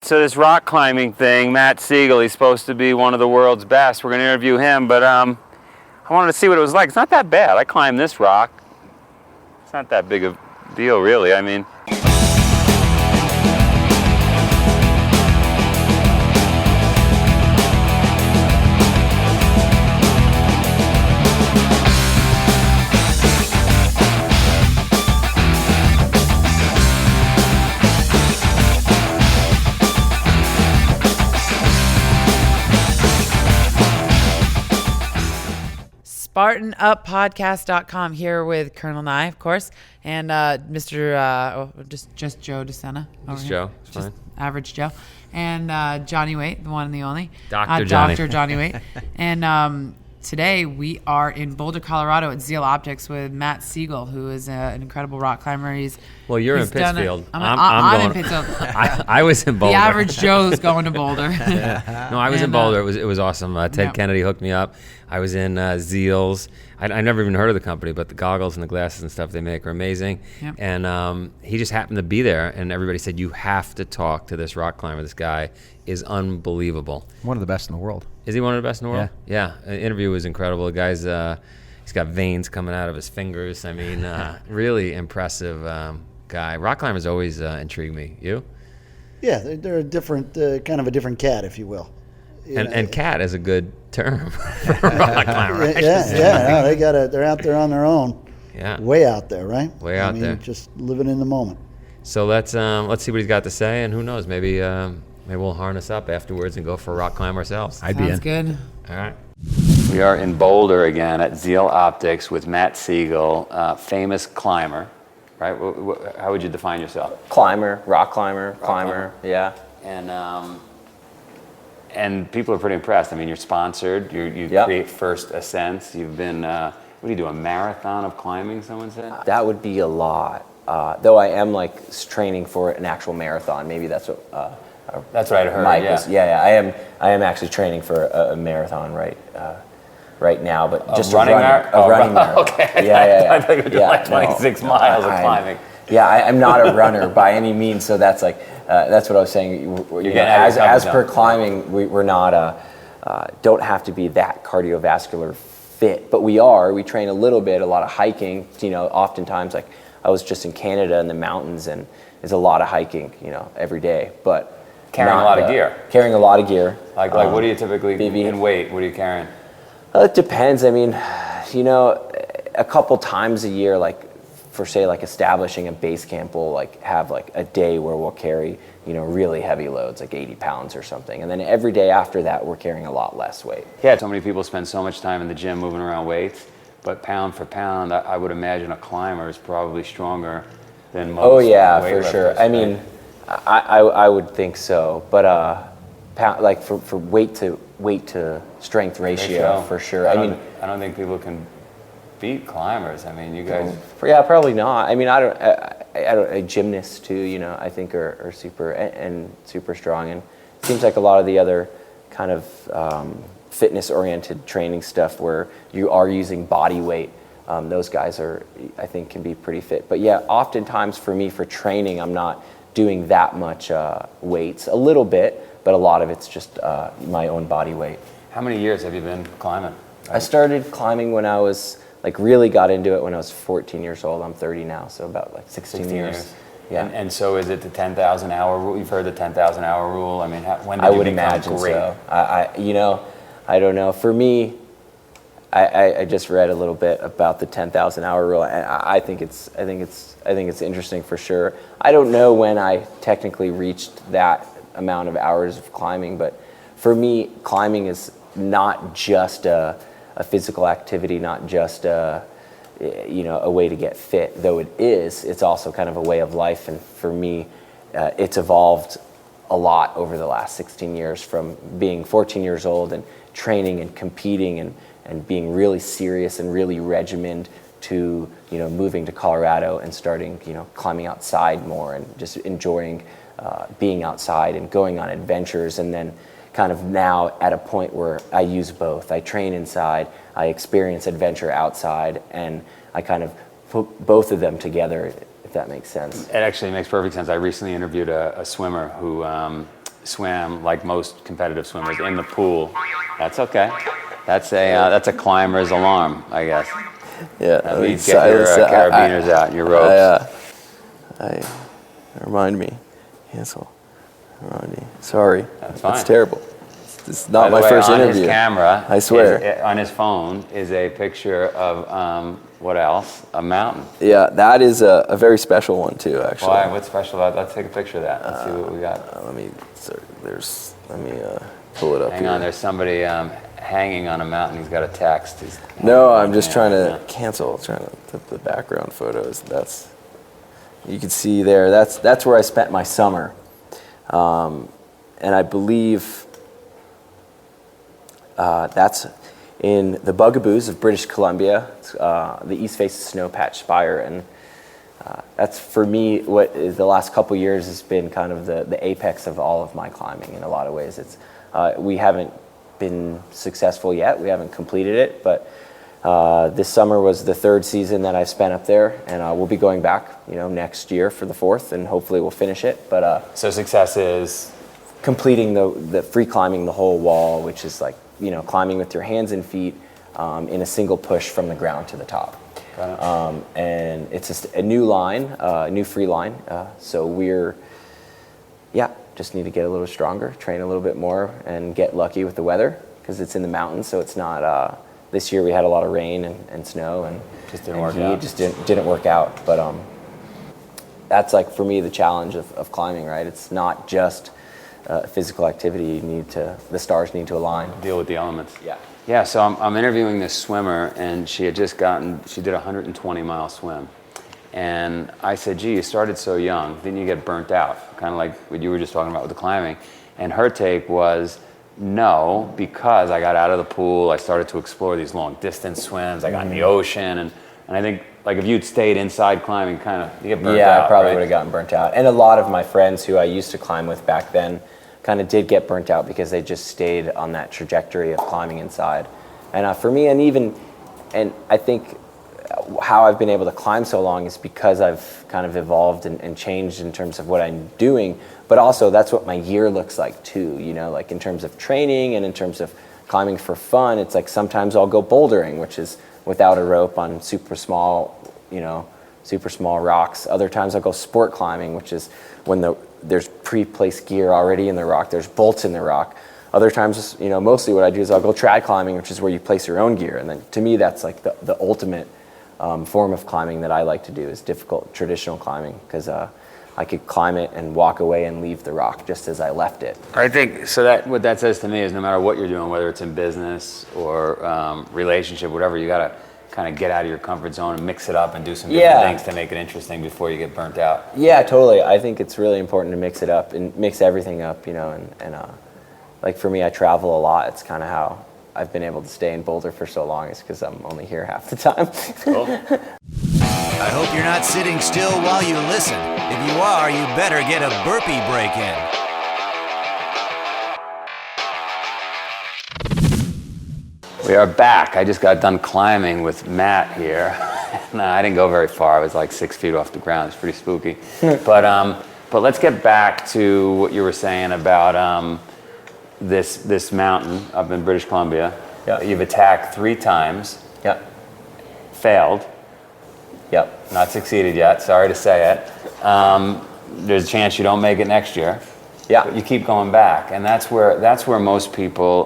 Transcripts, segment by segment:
so this rock climbing thing, Matt Segal, he's supposed to be one of the world's best. We're going to interview him, but I wanted to see what it was like. It's not that bad. I climbed this rock. It's not that big a deal, really. I mean... SpartanUpPodcast.com here with Colonel Nye, of course, and Mr. Just Joe DeSena. Just Joe. It's just fine. Average Joe. And Johnny Waite, the one and the only. Dr. Johnny. Dr. Johnny Waite. And today we are in Boulder, Colorado at Segal Optics with Matt Segal, who is an incredible rock climber. You're in Pittsfield. I'm in Pittsfield. I was in Boulder. The average Joe's going to Boulder. Yeah. No, I was in Boulder. It was awesome. Ted Kennedy hooked me up. I was in Zeals. I never even heard of the company, but the goggles and the glasses and stuff they make are amazing. Yep. And he just happened to be there, and everybody said, you have to talk to this rock climber. This guy is unbelievable. One of the best in the world. Is he one of the best in the world? Yeah. The interview was incredible. The guy's, he's got veins coming out of his fingers. I mean, really impressive guy. Rock climbers always intrigue me. You? Yeah, they're a different, kind of a different cat, if you will. And cat is a good term for a rock climber. Right? No, they're out there on their own. Yeah. Way out there, right? Way out there. Just living in the moment. So let's see what he's got to say, and who knows, maybe we'll harness up afterwards and go for a rock climb ourselves. Sounds good. All right. We are in Boulder again at Segal Optics with Matt Segal, famous climber, right? How would you define yourself? Climber, rock climber, yeah. And people are pretty impressed. I mean, you're sponsored. You create first ascents. You've been, what do you do, a marathon of climbing, someone said? That would be a lot. Though I am training for an actual marathon. Maybe that's what. That's what I heard. Mike was. Yeah. I am actually training for a marathon right now, but just running marathon. Okay. Yeah. I think you're doing 26 miles of climbing. I'm not a runner by any means, so that's that's what I was saying. As per climbing, we're not don't have to be that cardiovascular fit, but we train a little bit, a lot of hiking. Oftentimes, I was just in Canada in the mountains, and there's a lot of hiking, every day, but carrying a lot of gear. Carrying a lot of gear. Like what do you typically in weight? What are you carrying? It depends. I mean, a couple times a year, for say establishing a base camp, we'll have a day where we'll carry really heavy loads, 80 pounds or something, and then every day after that we're carrying a lot less weight. Yeah, so many people spend so much time in the gym moving around weights, but pound for pound, I would imagine a climber is probably stronger than most. Oh yeah, for sure. Right? I mean, I would think so, but for weight to strength ratio, for sure. I don't think people can beat climbers. I mean, you guys. Yeah, probably not. I mean, I don't. Gymnasts too, I think are super strong, and it seems like a lot of the other kind of fitness-oriented training stuff where you are using body weight. Those guys I think, can be pretty fit. But yeah, oftentimes for me, for training, I'm not doing that much weights. A little bit, but a lot of it's just my own body weight. How many years have you been climbing? I started climbing when I was really got into it when I was 14 years old. I'm 30 now, so about 16 years. Yeah. And so is it the 10,000 hour rule? You've heard the 10,000 hour rule. I mean, when did I you would become imagine great? So. I don't know. For me, I just read a little bit about the 10,000 hour rule, and I think it's interesting for sure. I don't know when I technically reached that amount of hours of climbing, but for me, climbing is not just a physical activity, not just a way to get fit, though it is. It's also kind of a way of life, and for me, it's evolved a lot over the last 16 years from being 14 years old and training and competing and being really serious and really regimented to moving to Colorado and starting climbing outside more and just enjoying being outside and going on adventures, and then kind of now at a point where I use both. I train inside, I experience adventure outside, and I kind of put both of them together, if that makes sense. It actually makes perfect sense. I recently interviewed a swimmer who swam like most competitive swimmers in the pool. That's okay. That's a climber's alarm, I guess. Yeah. That means get your carabiners out and your ropes. Remind me. Cancel. Remind me. Sorry. That's fine. That's terrible. It's not By the my way, first on interview. his camera, I swear. on his phone is a picture of what else? A mountain. Yeah, that is a very special one too, actually. Why? What's special about? Let's take a picture of that. Let's see what we got. Let me pull it up. Hang here. on, there's somebody hanging on a mountain. He's got a text. No, I'm just trying to cancel. Trying to put the background photos. That's you can see there. That's where I spent my summer, and I believe that's in the Bugaboos of British Columbia. It's, the East Face Snow Patch Spire, and that's for me what is the last couple years has been kind of the apex of all of my climbing in a lot of ways. It's we haven't been successful yet. We haven't completed it, but this summer was the third season that I spent up there, and we'll be going back, next year for the fourth, and hopefully we'll finish it. But so success is completing the free climbing the whole wall, which is like climbing with your hands and feet in a single push from the ground to the top. And it's just a new line, a new free line. So just need to get a little stronger, train a little bit more, and get lucky with the weather because it's in the mountains. So it's not. This year we had a lot of rain and snow and just didn't work out. It just didn't work out. But that's like for me the challenge of climbing. Right, it's not just physical activity. The stars need to align. Deal with the elements. Yeah. Yeah, so I'm interviewing this swimmer, and she did a 120-mile swim. And I said, gee, you started so young. Didn't you get burnt out? Kind of like what you were just talking about with the climbing. And her take was, no, because I got out of the pool, I started to explore these long distance swims, I got in the ocean, and I think like if you'd stayed inside climbing, you get burnt out. Yeah, I probably right? would have gotten burnt out. And a lot of my friends who I used to climb with back then kind of did get burnt out because they just stayed on that trajectory of climbing inside. And for me, and I think how I've been able to climb so long is because I've kind of evolved and changed in terms of what I'm doing, but also that's what my year looks like too, like in terms of training and in terms of climbing for fun. It's like sometimes I'll go bouldering, which is without a rope on super small rocks. Other times I'll go sport climbing, which is when there's pre-placed gear already in the rock, there's bolts in the rock. Other times, mostly what I do is I'll go trad climbing, which is where you place your own gear. And then to me, that's like the ultimate form of climbing that I like to do is difficult traditional climbing because I could climb it and walk away and leave the rock just as I left it. I think, so that what that says to me is no matter what you're doing, whether it's in business or relationship, whatever, you got to kind of get out of your comfort zone and mix it up and do some different things to make it interesting before you get burnt out. Yeah, totally. I think it's really important to mix it up and mix everything up, and like for me, I travel a lot. It's kind of how I've been able to stay in Boulder for so long is because I'm only here half the time. Cool. I hope you're not sitting still while you listen. If you are, you better get a burpee break in. We are back. I just got done climbing with Matt here. No, I didn't go very far. I was like 6 feet off the ground. It's pretty spooky. But let's get back to what you were saying about this mountain up in British Columbia. Yeah. You've attacked 3 times. Yeah. Failed. Yep. Not succeeded yet. Sorry to say it. There's a chance you don't make it next year. Yeah. But you keep going back, and that's where most people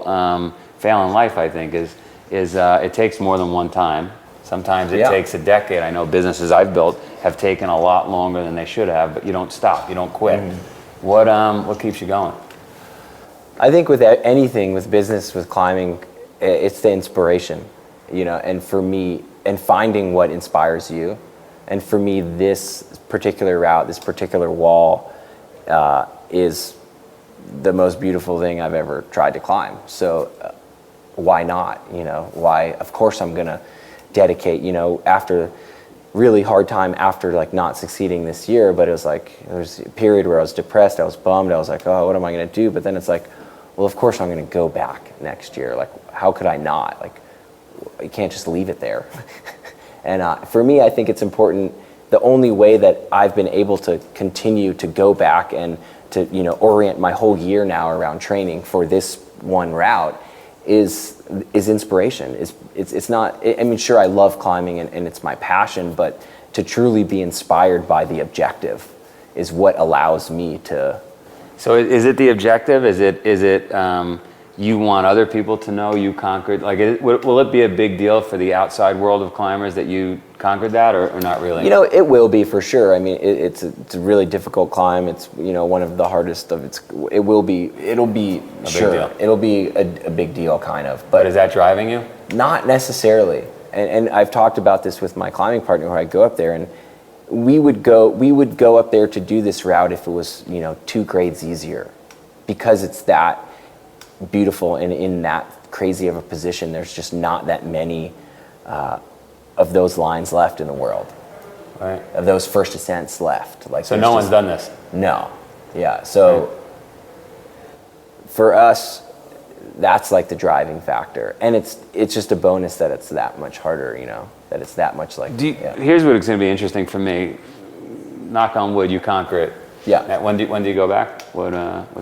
fail in life. I think is it takes more than one time. Sometimes it takes a decade. I know businesses I've built have taken a lot longer than they should have, but you don't stop. You don't quit. What keeps you going? I think with anything, with business, with climbing, it's the inspiration, and for me, and finding what inspires you. And for me, this particular route, this particular wall is the most beautiful thing I've ever tried to climb. So why not? Why? Of course I'm going to dedicate, after really hard time after like not succeeding this year, but it was a period where I was depressed, I was bummed, I was like, oh, what am I going to do? But then it's like, well, of course I'm going to go back next year. Like, how could I not? Like, you can't just leave it there. And for me, I think it's important. The only way that I've been able to continue to go back and orient my whole year now around training for this one route is inspiration. It's not, I mean, sure, I love climbing and it's my passion, but to truly be inspired by the objective is what allows me to. So is it the objective? Is it you want other people to know you conquered? Like, will it be a big deal for the outside world of climbers that you conquered that, or not really? It will be for sure. I mean, it's a really difficult climb. It's one of the hardest of its. It'll be a big deal. It'll be a big deal, kind of. But is that driving you? Not necessarily. And I've talked about this with my climbing partner, where I go up there, and we would go up there to do this route if it was 2 grades easier, because it's that beautiful and in that crazy of a position. There's just not that many of those lines left in the world, right? Of those first ascents left. Like, so no one's done this. No, yeah. So right. For us, that's like the driving factor, and it's just a bonus that it's that much harder. That it's that much like. Here's what's going to be interesting for me. Knock on wood, you conquer it. Yeah. When do you go back? What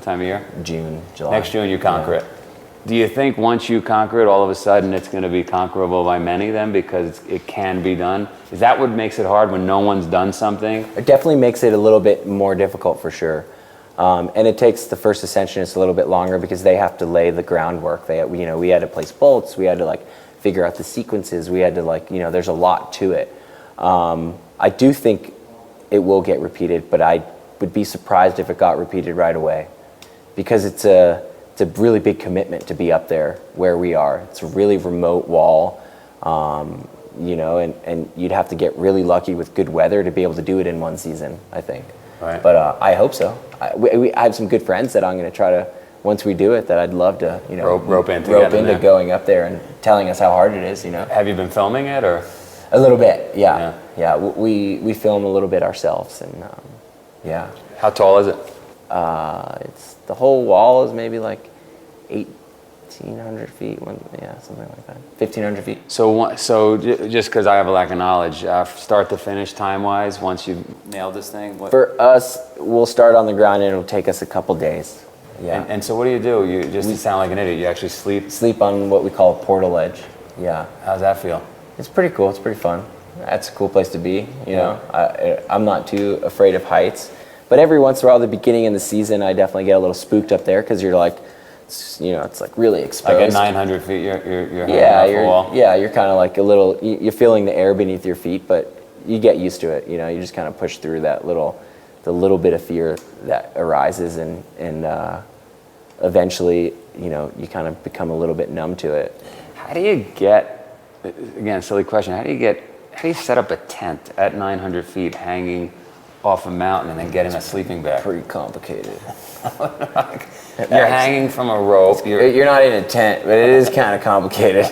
time of year? June, July. Next June you conquer it. Do you think once you conquer it, all of a sudden it's going to be conquerable by many then, because it can be done? Is that what makes it hard, when no one's done something? It definitely makes it a little bit more difficult, for sure. And it takes the first ascensionists a little bit longer, because they have to lay the groundwork. We had to place bolts. We had to figure out the sequences. We had to there's a lot to it. I do think it will get repeated, but I would be surprised if it got repeated right away, because it's a really big commitment to be up there where we are. It's a really remote wall, and you'd have to get really lucky with good weather to be able to do it in one season, I think. Right. But I hope so. I have some good friends that I'm going to try to, once we do it, that I'd love to, rope into going up there and telling us how hard it is. Have you been filming it, or? A little bit, yeah. We film a little bit ourselves, and yeah. How tall is it? It's the whole wall is maybe like 1,800 feet. Something like that. 1,500 feet. So just because I have a lack of knowledge, start to finish time-wise, once you've nailed this thing? For us, we'll start on the ground, and it'll take us a couple days. Yeah. And so what do? You just sound like an idiot. You actually sleep? Sleep on what we call a portal ledge. Yeah. How's that feel? It's pretty cool. It's pretty fun. That's a cool place to be. I'm not too afraid of heights, but every once in a while, at the beginning of the season, I definitely get a little spooked up there, because you're like, it's like really exposed. Like at 900 feet, you're hanging off the wall. Yeah, you're kind of like a little. You're feeling the air beneath your feet, but you get used to it. You just kind of push through the little bit of fear that arises, and eventually, you kind of become a little bit numb to it. How do you get? Again, silly question. How do you set up a tent at 900 feet, hanging off a mountain, and then get in a sleeping bag? Pretty complicated. You're hanging from a rope. You're not in a tent, but it is kind of complicated.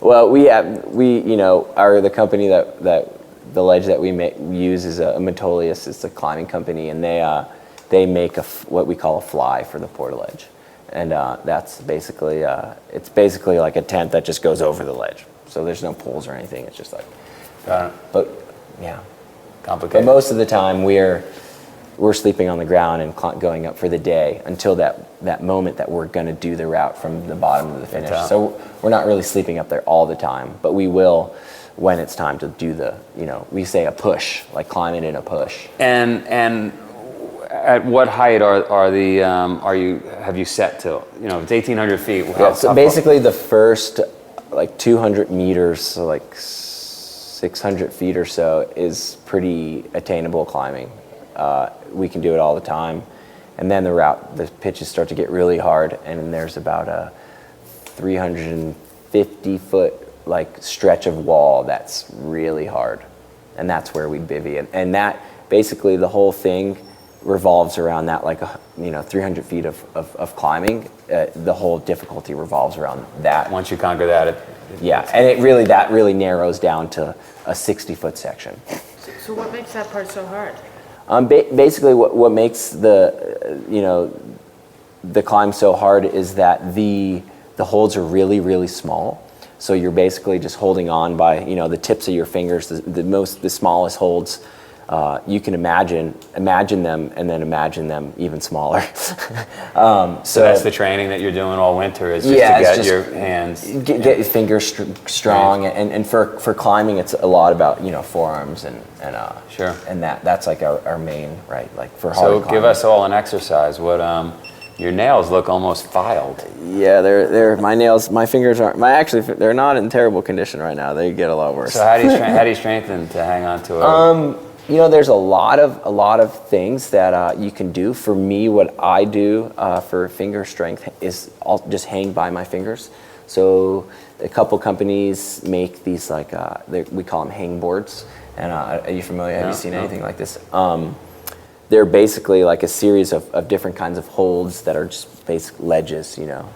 Well, we are the company that the ledge that we use is a Metolius. It's a climbing company, and they make what we call a fly for the portaledge. And that's basically, it's basically like a tent that just goes over the ledge. So there's no poles or anything. It's just like, but yeah, complicated. But most of the time we're sleeping on the ground and going up for the day until that moment that we're going to do the route from the bottom to the finish. So we're not really sleeping up there all the time, but we will when it's time to do we say a push, like climbing in a push. And at what height have you set to? It's 1,800 feet. So basically the first 200 meters, so 600 feet or so, is pretty attainable climbing. We can do it all the time. And then the pitches start to get really hard, and there's about a 350 foot stretch of wall that's really hard. And that's where we bivvy. And that, basically the whole thing revolves around that 300 feet of climbing. The whole difficulty revolves around that. Once you conquer that, and that really narrows down to a 60-foot section. So what makes that part so hard? Basically, what makes the climb so hard is that the holds are really, really small. So you're basically just holding on by the tips of your fingers. The smallest holds you can imagine them and then imagine them even smaller. So that's the training that you're doing all winter, is just to get your hands... Get your fingers strong, and for climbing, it's a lot about, forearms and Sure. And that's like our main, right, like for hard So climbing. give us all an exercise. What your nails look almost filed. Yeah, they're my nails, my fingers aren't, they're not in terrible condition right now. They get a lot worse. So how do you strengthen to hang on to it? There's a lot of things that you can do. For me, what I do for finger strength is I'll just hang by my fingers. So a couple companies make these we call them hang boards. And are you familiar? Have you seen anything like this? They're basically like a series of different kinds of holds that are just basic ledges, And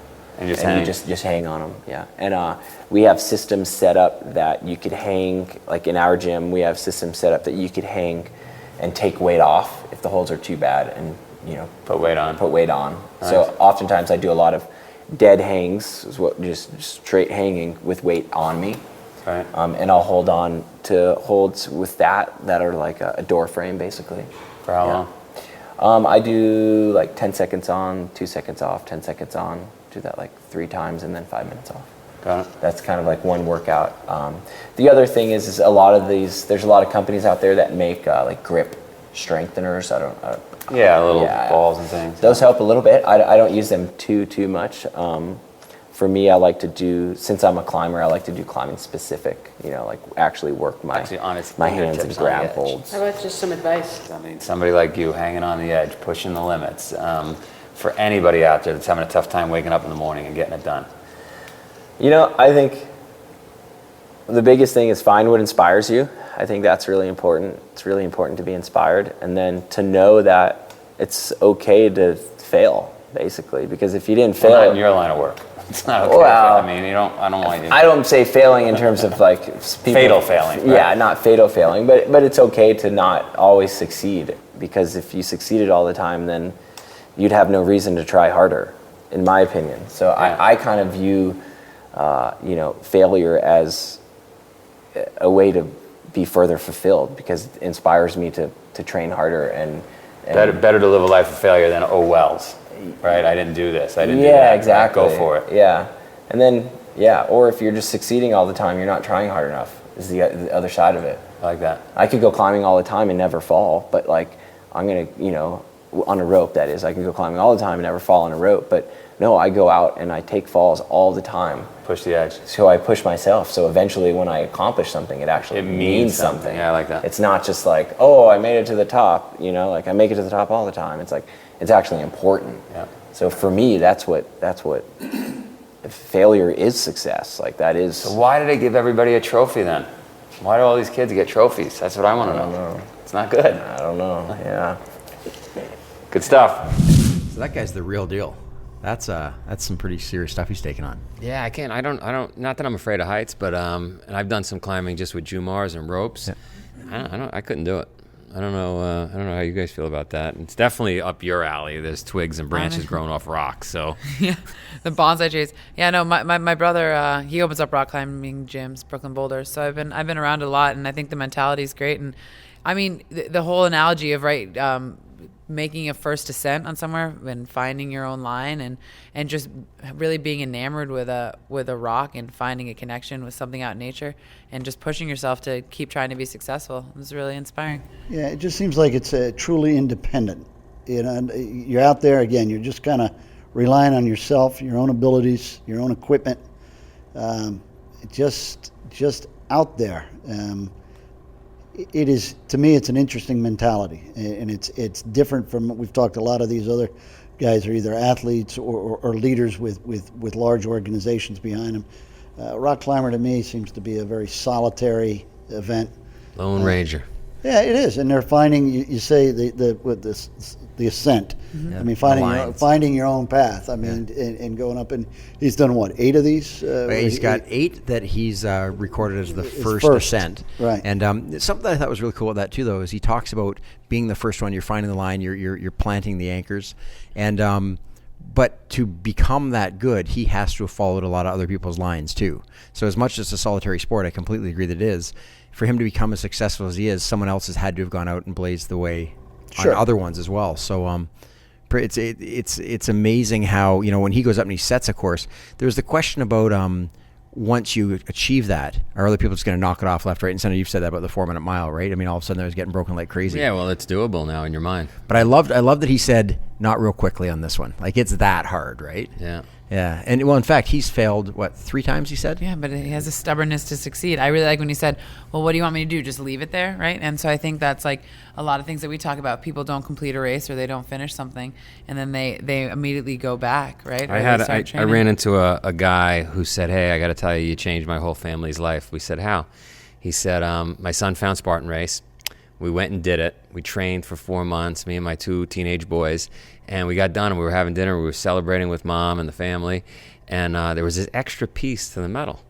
you just hang on them, yeah. And we have systems set up that you could hang, like in our gym, we have systems set up that you could hang and take weight off if the holds are too bad, and put weight on. Nice. So oftentimes I do a lot of dead hangs, just straight hanging with weight on me. Right. And I'll hold on to holds with that are like a door frame, basically. For how long? I do like 10 seconds on, 2 seconds off, 10 seconds on. Do that like 3 times and then 5 minutes off. Got it. That's kind of like one workout. The other thing is there's a lot of companies out there that make like grip strengtheners. Balls and things. Those help a little bit. I don't use them too much. For me, I like to do, since I'm a climber, I like to do climbing specific, like actually work my hands and grab holds. How about just some advice? I mean, somebody like you hanging on the edge, pushing the limits. For anybody out there that's having a tough time waking up in the morning and getting it done. I think the biggest thing is find what inspires you. I think that's really important. It's really important to be inspired, and then to know that it's okay to fail, basically, because if you didn't fail... Not in your line of work. It's not okay. Well, I don't want you to... I don't say failing in terms of like... fatal failing. Right? Yeah, not fatal failing, but it's okay to not always succeed, because if you succeeded all the time, then you'd have no reason to try harder, in my opinion. So yeah. I kind of view, failure as a way to be further fulfilled, because it inspires me to train harder and better to live a life of failure than wells. Right, I didn't do this. I didn't do that. Yeah, exactly. Go for it. Yeah, and then or if you're just succeeding all the time, you're not trying hard enough. Is the other side of it. I like that. I could go climbing all the time and never fall, but like I'm gonna, on a rope, that is, I can go climbing all the time and never fall on a rope. But no, I go out and I take falls all the time. Push the edge. So I push myself. So eventually, when I accomplish something, it means something. Yeah, I like that. It's not just like, oh, I made it to the top. Like I make it to the top all the time. It's like, it's actually important. Yeah. So for me, that's what failure is success. Like that is. So why do they give everybody a trophy then? Why do all these kids get trophies? That's what I want to know. It's not good. I don't know. Yeah. Good stuff. So that guy's the real deal. That's some pretty serious stuff he's taking on. Yeah, I can't. I don't. Not that I'm afraid of heights, but and I've done some climbing just with Jumars and ropes. Yeah. I couldn't do it. I don't know how you guys feel about that. It's definitely up your alley. There's twigs and branches growing off rocks. So yeah, the bonsai trees. Yeah, no, my brother he opens up rock climbing gyms, Brooklyn Boulders. So I've been around a lot, and I think the mentality is great. And I mean the whole analogy of making a first ascent on somewhere and finding your own line and just really being enamored with a rock and finding a connection with something out in nature and just pushing yourself to keep trying to be successful. It was really inspiring. Yeah, it just seems like it's truly independent. You're out there again. You're just kind of relying on yourself, your own abilities, your own equipment. Just out there. It is, to me, it's an interesting mentality, and it's different from, we've talked, a lot of these other guys are either athletes or leaders with large organizations behind them. Rock climber, to me, seems to be a very solitary event. Lone Ranger. Yeah, it is, and they're finding, you say the ascent. Mm-hmm. I mean, finding your own path. I mean, and going up, and he's done what, 8 of these? He's got 8 that he's recorded as the first ascent. Right. And something that I thought was really cool about that too, though, is he talks about being the first one. You're finding the line. You're planting the anchors, and But to become that good, he has to have followed a lot of other people's lines too. So as much as it's a solitary sport, I completely agree that it is. For him to become as successful as he is, someone else has had to have gone out and blazed the way on other ones as well. So it's amazing how, when he goes up and he sets a course, there's the question about once you achieve that, are other people just going to knock it off left, right, and center? You've said that about the 4-minute mile, right? I mean, all of a sudden, I was getting broken like crazy. Yeah, well, it's doable now in your mind. But I loved that he said, not real quickly on this one. Like, it's that hard, right? Yeah. Yeah. And, well, in fact, he's failed, 3 times, he said? Yeah, but he has a stubbornness to succeed. I really like when he said, well, what do you want me to do? Just leave it there, right? And so I think that's like a lot of things that we talk about. People don't complete a race or they don't finish something, and then they immediately go back, right? I ran into a guy who said, hey, I got to tell you changed my whole family's life. We said, how? He said, my son found Spartan Race. We went and did it. We trained for 4 months, me and my 2 teenage boys, and we got done and we were having dinner. We were celebrating with mom and the family, and there was this extra piece to the medal.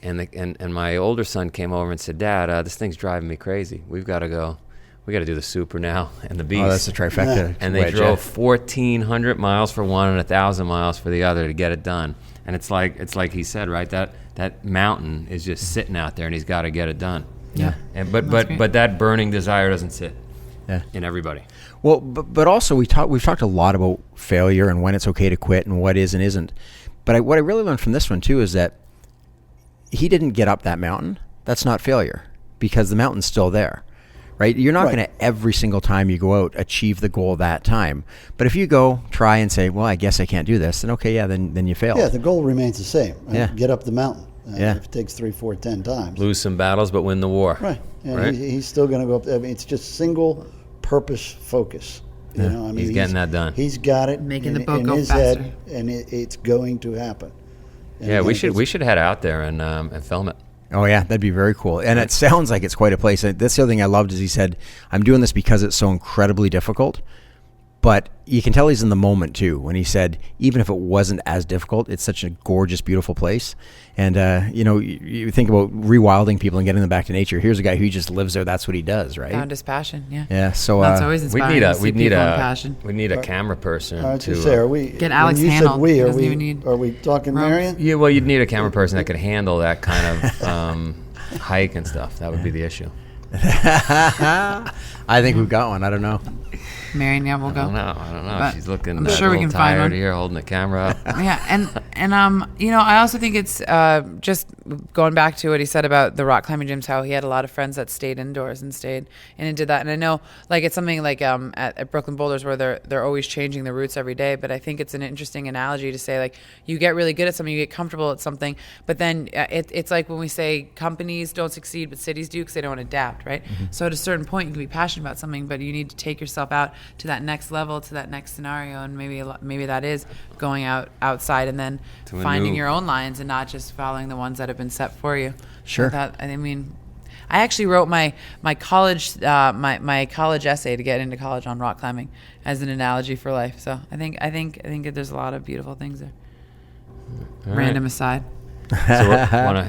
And my older son came over and said, Dad, this thing's driving me crazy. We've got to go. We got to do the Super now and the Beast. Oh, that's a trifecta. Yeah. And they drove 1,400 miles for one and 1,000 miles for the other to get it done. And it's like he said, right? That mountain is just sitting out there, and he's got to get it done. Yeah. And but that burning desire doesn't sit in everybody. Well, but also we've talked a lot about failure and when it's okay to quit and what is and isn't. But what I really learned from this one too is that he didn't get up that mountain. That's not failure, because the mountain's still there, right? You're not going to every single time you go out achieve the goal that time. But if you go try and say, well, I guess I can't do this, then okay, then you failed. Yeah, the goal remains the same. Right? Yeah. Get up the mountain. Yeah. If it takes 3, 4, 10 times. Lose some battles, but win the war. Right. Yeah, Right? He's still going to go up. I mean, it's just single purpose focus. You know, I mean, He's getting that done. He's got it Making in, the boat in go his faster. head, and it's going to happen. And Yeah, again, we should head out there and film it. Oh yeah, that'd be very cool. And it sounds like it's quite a place. And that's the other thing I loved is he said, I'm doing this because it's so incredibly difficult. But you can tell he's in the moment too when he said, even if it wasn't as difficult, it's such a gorgeous, beautiful place. And you think about rewilding people and getting them back to nature. Here's a guy who just lives there. That's what he does, right? Found his passion. Yeah. Yeah. So That's always inspiring. We need passion. a camera person to to say, are we? Get Alex when you Hanel. said we, He are doesn't even we? need Are we talking ropes. Marion? Yeah, well, you'd need a camera person that could handle that kind of hike and stuff. That would be the issue. I think we've got one. I don't know. Marion, yeah, we'll go. I don't know. But She's looking I'm a sure we little can find tired one. here, holding the camera up. Yeah, and I also think it's just going back to what he said about the rock climbing gyms, how he had a lot of friends that stayed indoors and did that. And I know, like, it's something like at Brooklyn Boulders where they're always changing the routes every day. But I think it's an interesting analogy to say, like, you get really good at something, you get comfortable at something, but then it's like when we say companies don't succeed, but cities do because they don't adapt, right? Mm-hmm. So at a certain point, you can be passionate about something, but you need to take yourself out to that next level, to that next scenario, and maybe that is going outside and then finding your own lines and not just following the ones that have been set for you. Sure. I actually wrote my college my college essay to get into college on rock climbing as an analogy for life. So I think there's a lot of beautiful things there. All Random right. aside. So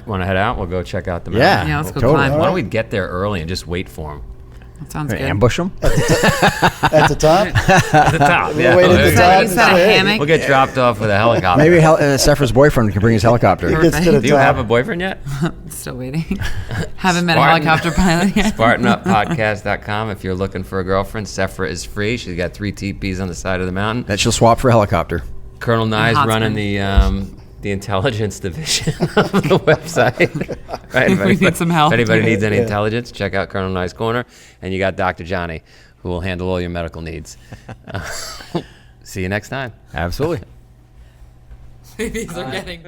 want to head out? We'll go check out the mountain. Yeah. Yeah, let's go totally. climb. Why don't we get there early and just wait for him? That sounds good. Ambush them? At the top? At the top. We'll wait at the You top. said a hammock. We'll get dropped off with a helicopter. Maybe Sephra's boyfriend can bring his helicopter. He gets to the Do you top. have a boyfriend yet? Still waiting. Haven't met a Spartan. helicopter pilot yet. SpartanUpPodcast.com. If you're looking for a girlfriend, Sephra is free. She's got 3 teepees on the side of the mountain. That she'll swap for a helicopter. Colonel Nye's hot running the intelligence division of the website. Right? If We need some help. If anybody needs any intelligence, check out Colonel Nye's Corner. And you got Dr. Johnny, who will handle all your medical needs. See you next time. Absolutely. These are getting